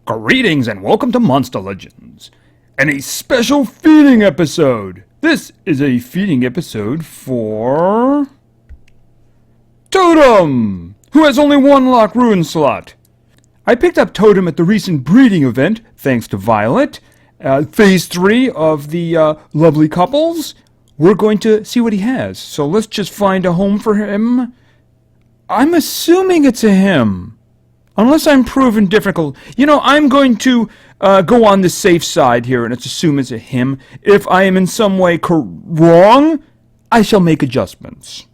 Greetings and welcome to Monster Legends, and a special feeding episode. This is a feeding episode for Totem, who has only one lock rune slot. I picked up Totem at the recent breeding event, thanks to Violet. Phase 3 of the lovely couples. We're going to see what he has, so let's just find a home for him. I'm assuming it's a him. Unless I'm proven difficult. You know, I'm going to go on the safe side here and let's assume it's a him. If I am in some way wrong, I shall make adjustments.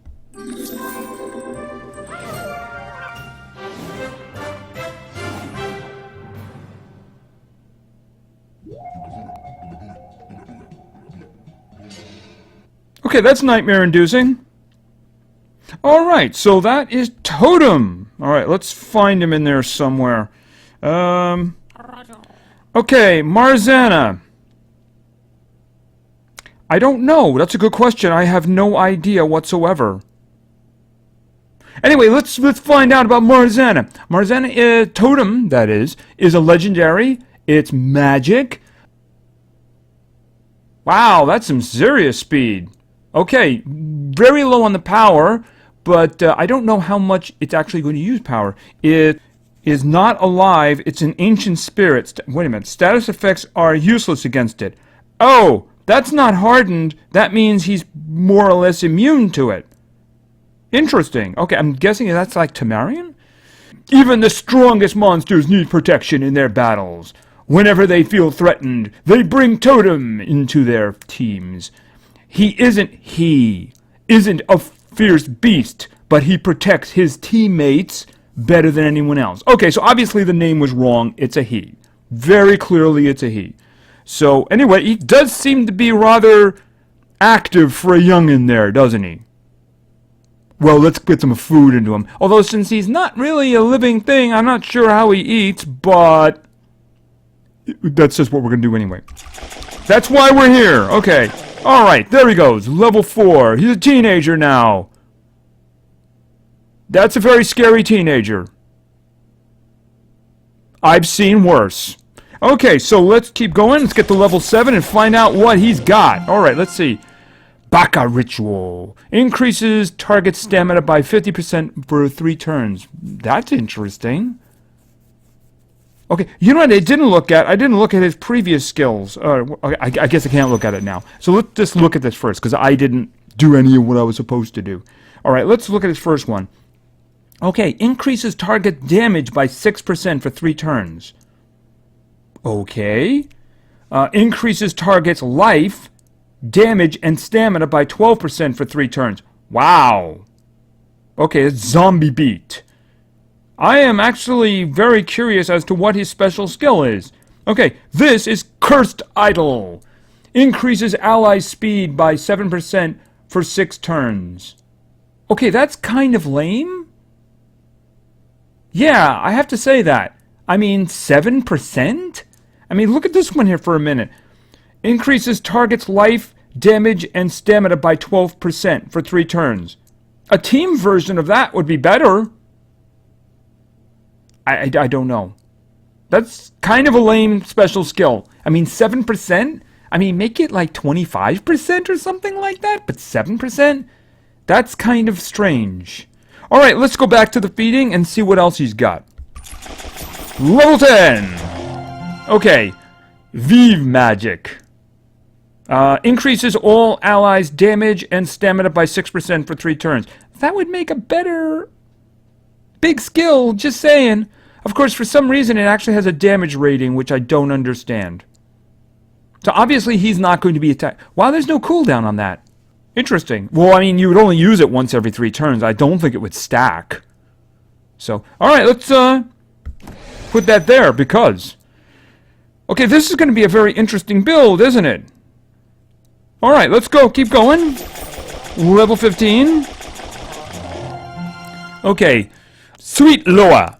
Okay, that's nightmare-inducing. Alright, so that is Totem. Alright, let's find him in there somewhere. Okay, Marzana. I don't know. That's a good question. I have no idea whatsoever. Anyway, let's find out about Marzana. Marzana, Totem, that is a legendary. It's magic. Wow, that's some serious speed. Okay, very low on the power. But I don't know how much it's actually going to use power. It is not alive. It's an ancient spirit. Wait a minute. Status effects are useless against it. Oh, that's not hardened. That means he's more or less immune to it. Interesting. Okay, I'm guessing that's like Tamarian? Even the strongest monsters need protection in their battles. Whenever they feel threatened, they bring Totem into their teams. He isn't a fierce beast, but he protects his teammates better than anyone else. Okay, so obviously the name was wrong. It's a he. Very clearly it's a he. So anyway, he does seem to be rather active for a youngin' there, doesn't he? Well, let's get some food into him. Although since he's not really a living thing, I'm not sure how he eats, but that's just what we're going to do anyway. That's why we're here. Okay. Alright, there he goes. Level 4. He's a teenager now. That's a very scary teenager. I've seen worse. Okay, so let's keep going. Let's get to level 7 and find out what he's got. Alright, let's see. Baka Ritual. Increases target stamina by 50% for 3 turns. That's interesting. Okay, you know what I didn't look at? I didn't look at his previous skills. I guess I can't look at it now. So let's just look at this first, because I didn't do any of what I was supposed to do. Alright, let's look at his first one. Okay, increases target damage by 6% for 3 turns. Okay. Increases target's life, damage, and stamina by 12% for 3 turns. Wow. Okay, it's Zombie Beat. I am actually very curious as to what his special skill is. Okay, this is Cursed Idol. Increases ally speed by 7% for 6 turns. Okay, that's kind of lame. Yeah, I have to say that. I mean, 7%? I mean, look at this one here for a minute. Increases target's life, damage, and stamina by 12% for 3 turns. A team version of that would be better. I don't know. That's kind of a lame special skill. I mean, 7%? I mean, make it like 25% or something like that, but 7%? That's kind of strange. Alright, let's go back to the feeding and see what else he's got. Level 10! Okay. Vive Magic. Increases all allies' damage and stamina by 6% for 3 turns. That would make a better big skill, just saying. Of course, for some reason, it actually has a damage rating, which I don't understand. So obviously, he's not going to be attacked. Wow, there's no cooldown on that. Interesting. Well, I mean, you would only use it once every 3 turns. I don't think it would stack. So, alright, let's put that there, because... Okay, this is going to be a very interesting build, isn't it? Alright, let's go. Keep going. Level 15. Okay. Sweet Loa.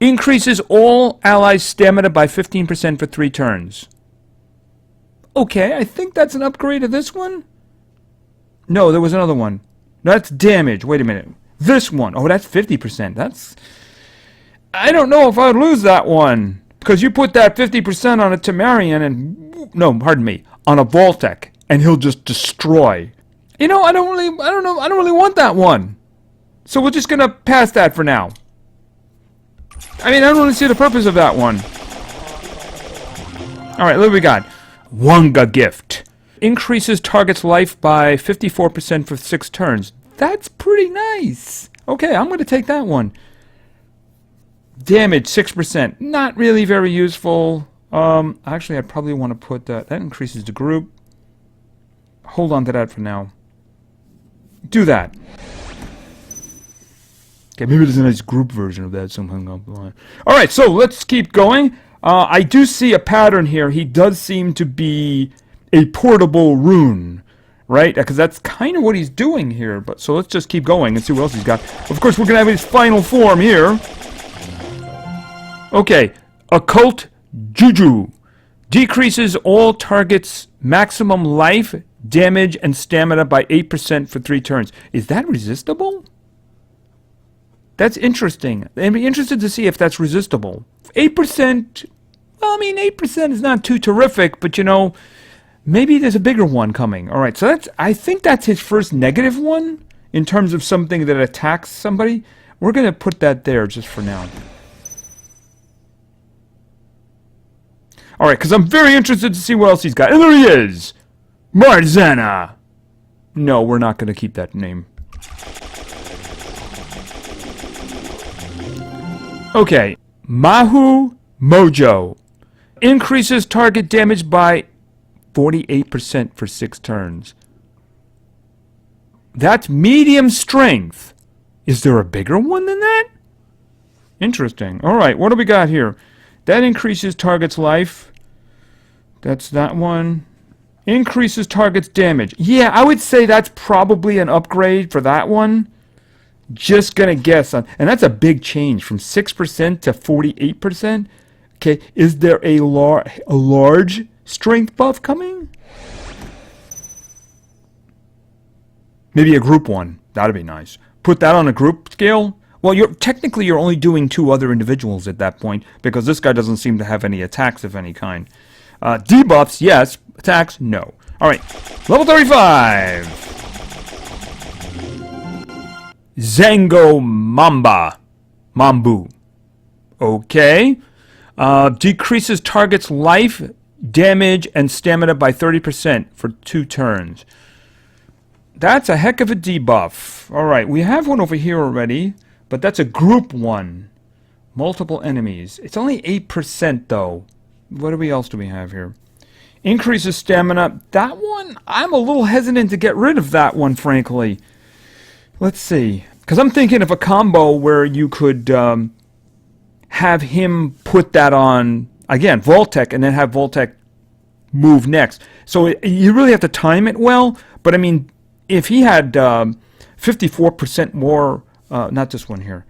Increases all allies' stamina by 15% for 3 turns. Okay, I think that's an upgrade of this one. No, there was another one. That's damage. Wait a minute. This one. Oh, that's 50%. That's... I don't know if I'd lose that one. Because you put that 50% on a Temerian and, no, pardon me, on a Vault-Tec, and he'll just destroy. You know, I don't really want that one. So we're just gonna pass that for now. I mean, I don't really see the purpose of that one. Alright, what do we got? Wonga Gift. Increases target's life by 54% for 6 turns. That's pretty nice. Okay, I'm gonna take that one. Damage 6%. Not really very useful. Actually, I probably want to put that. That increases the group. Hold on to that for now. Do that. Okay, maybe there's a nice group version of that somehow up the line. Alright, so let's keep going. I do see a pattern here. He does seem to be a portable rune, right? Because that's kind of what he's doing here. But so let's just keep going and see what else he's got. Of course, we're going to have his final form here. Okay, Occult Juju. Decreases all targets' maximum life, damage, and stamina by 8% for 3 turns. Is that resistible? That's interesting. I'd be interested to see if that's resistible. 8%, well, I mean, 8% is not too terrific, but you know, maybe there's a bigger one coming. All right, so that's, I think that's his first negative one in terms of something that attacks somebody. We're going to put that there just for now. Alright, because I'm very interested to see what else he's got. And there he is! Marzana! No, we're not going to keep that name. Okay. Mahu Mojo. Increases target damage by 48% for 6 turns. That's medium strength. Is there a bigger one than that? Interesting. Alright, what do we got here? That increases target's life. That's that one. Increases target's damage. Yeah, I would say that's probably an upgrade for that one. Just gonna guess on, and that's a big change from 6% to 48%. Okay, is there a large strength buff coming? Maybe a group one. That'd be nice. Put that on a group scale. Well, technically you're only doing 2 other individuals at that point, because this guy doesn't seem to have any attacks of any kind. Debuffs, yes. Attacks, no. Alright, level 35! Zango Mambu. Okay. Decreases target's life, damage, and stamina by 30% for 2 turns. That's a heck of a debuff. Alright, we have one over here already. But that's a group one. Multiple enemies. It's only 8% though. What else do we have here? Increases stamina. That one, I'm a little hesitant to get rid of that one, frankly. Let's see. Because I'm thinking of a combo where you could have him put that on, again, Vault-Tec, and then have Vault-Tec move next. So you really have to time it well. But I mean, if he had 54% more... not this one here.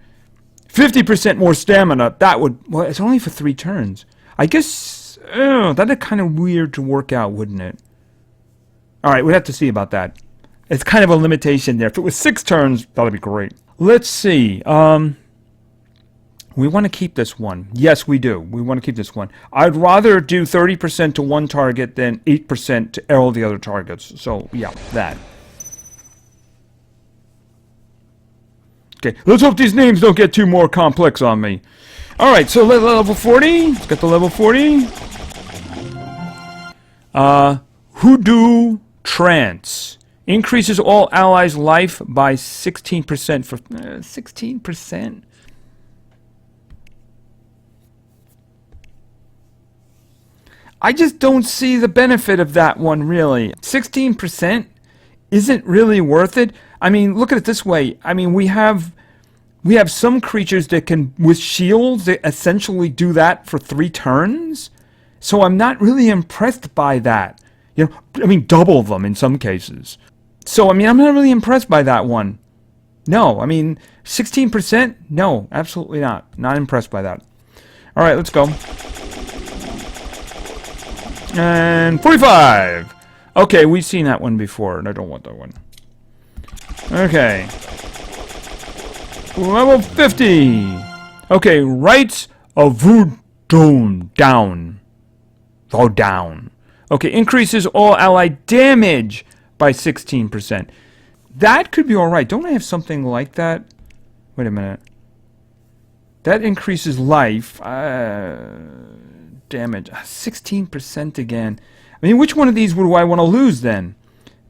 50% more stamina. That would... Well, it's only for 3 turns. I guess... that'd kind of weird to work out, wouldn't it? Alright, we'd have to see about that. It's kind of a limitation there. If it was 6 turns, that'd be great. Let's see. We want to keep this one. Yes, we do. We want to keep this one. I'd rather do 30% to one target than 8% to all the other targets. So, yeah, that. Okay, let's hope these names don't get too more complex on me. Alright, so level 40. Let's get the level 40. Hoodoo Trance. Increases all allies' life by 16% for... 16%? I just don't see the benefit of that one, really. 16% isn't really worth it. I mean, look at it this way. I mean, we have some creatures that can, with shields, that essentially do that for 3 turns. So I'm not really impressed by that. You know, I mean, double them in some cases. So, I mean, I'm not really impressed by that one. No, I mean, 16%? No, absolutely not. Not impressed by that. All right, let's go. And 45. Okay, we've seen that one before, and I don't want that one. Okay. Level 50. Okay, Rites of Voodoo. Boom. Down. Go down. Okay, increases all allied damage by 16%. That could be alright. Don't I have something like that? Wait a minute. That increases life. Damage. 16% again. I mean, which one of these would I want to lose then?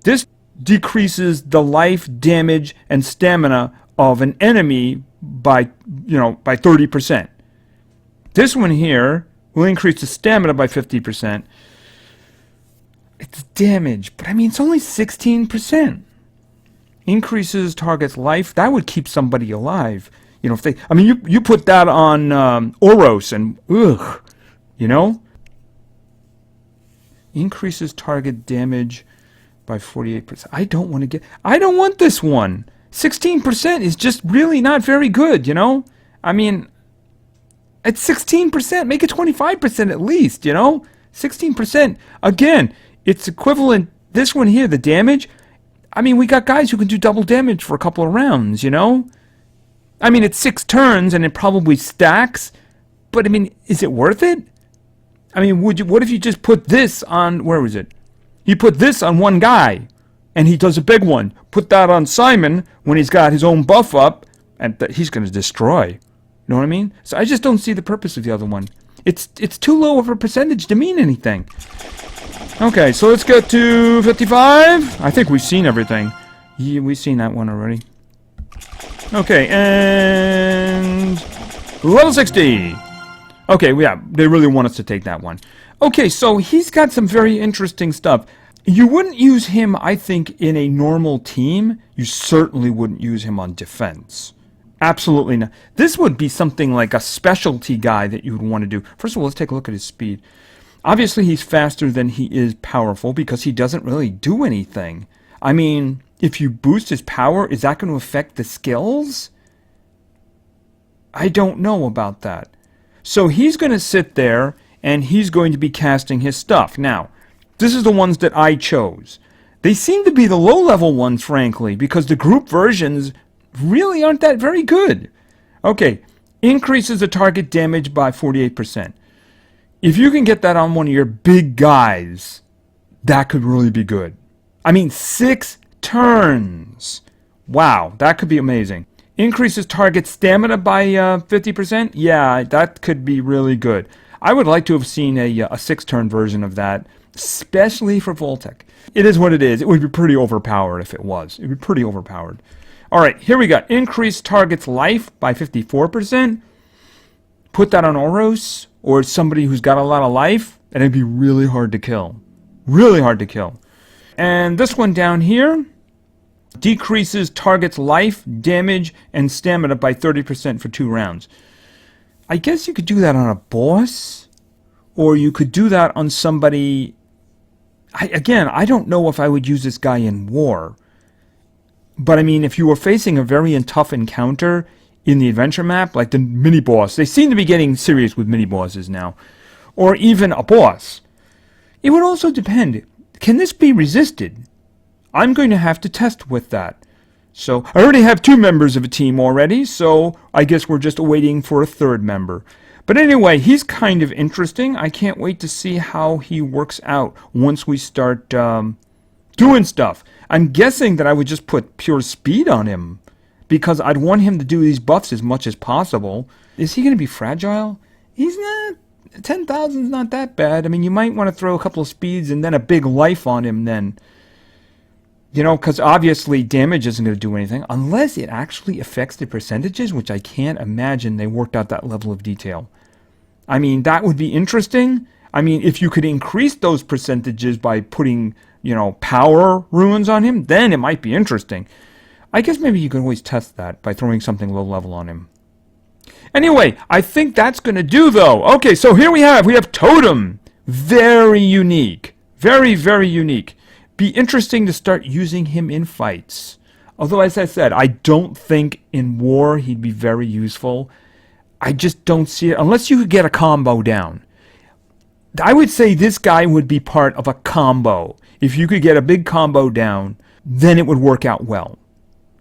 This decreases the life, damage, and stamina of an enemy by 30%. This one here will increase the stamina by 50%. It's damage, but I mean, it's only 16%. Increases target's life. That would keep somebody alive. You know, if they, I mean, you put that on Oros and, ugh, you know? Increases target damage by 48%. I don't want this one. 16% is just really not very good, you know? I mean, it's 16%. Make it 25% at least, you know? 16%. Again, it's equivalent. This one here, the damage. I mean, we got guys who can do double damage for a couple of rounds, you know? I mean, it's 6 turns and it probably stacks. But, I mean, is it worth it? I mean, what if you just put this on, where was it? You put this on one guy and he does a big one. Put that on Simon when he's got his own buff up and he's going to destroy. You know what I mean? So I just don't see the purpose of the other one. It's too low of a percentage to mean anything. Okay, so let's get to 55. I think we've seen everything. Yeah, we've seen that one already. Okay, and level 60. Okay, yeah, they really want us to take that one. Okay, so he's got some very interesting stuff. You wouldn't use him, I think, in a normal team. You certainly wouldn't use him on defense. Absolutely not. This would be something like a specialty guy that you would want to do. First of all, let's take a look at his speed. Obviously, he's faster than he is powerful because he doesn't really do anything. I mean, if you boost his power, is that going to affect the skills? I don't know about that. So he's going to sit there and he's going to be casting his stuff. Now, this is the ones that I chose. They seem to be the low-level ones, frankly, because the group versions really aren't that very good. Okay, increases the target damage by 48%. If you can get that on one of your big guys, that could really be good. I mean, 6 turns. Wow, that could be amazing. Increases target stamina by 50%. Yeah, that could be really good. I would like to have seen a 6-turn version of that, especially for Voltec. It is what it is. It would be pretty overpowered if it was. It would be pretty overpowered. All right, here we got increased target's life by 54%. Put that on Oros or somebody who's got a lot of life, and it'd be really hard to kill. Really hard to kill. And this one down here decreases target's life, damage, and stamina by 30% for 2 rounds. I guess you could do that on a boss, or you could do that on somebody. Again, I don't know if I would use this guy in war. But I mean, if you were facing a very tough encounter in the adventure map, like the mini-boss, they seem to be getting serious with mini-bosses now, or even a boss. It would also depend. Can this be resisted? I'm going to have to test with that. So, I already have 2 members of a team already, so I guess we're just waiting for a 3rd member. But anyway, he's kind of interesting. I can't wait to see how he works out once we start doing stuff. I'm guessing that I would just put pure speed on him, because I'd want him to do these buffs as much as possible. Is he going to be fragile? He's not. 10,000 is not that bad. I mean, you might want to throw a couple of speeds and then a big life on him then. You know, because obviously damage isn't going to do anything unless it actually affects the percentages, which I can't imagine they worked out that level of detail. I mean, that would be interesting. I mean, if you could increase those percentages by putting, you know, power runes on him, then it might be interesting. I guess maybe you could always test that by throwing something low level on him. Anyway, I think that's going to do, though. Okay, so here we have Totem. Very unique. Very, very unique. Be interesting to start using him in fights. Although, as I said, I don't think in war he'd be very useful. I just don't see it, unless you could get a combo down. I would say this guy would be part of a combo. If you could get a big combo down, then it would work out well.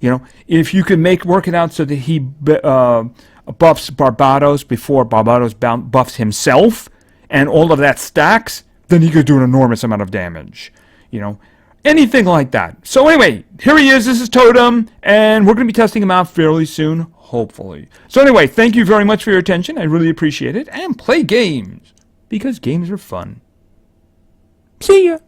You know, if you can work it out so that he buffs Barbados before Barbados buffs himself, and all of that stacks, then he could do an enormous amount of damage. You know, anything like that. So anyway, here he is. This is Totem, and we're going to be testing him out fairly soon, hopefully. So anyway, thank you very much for your attention. I really appreciate it. And play games, because games are fun. See ya.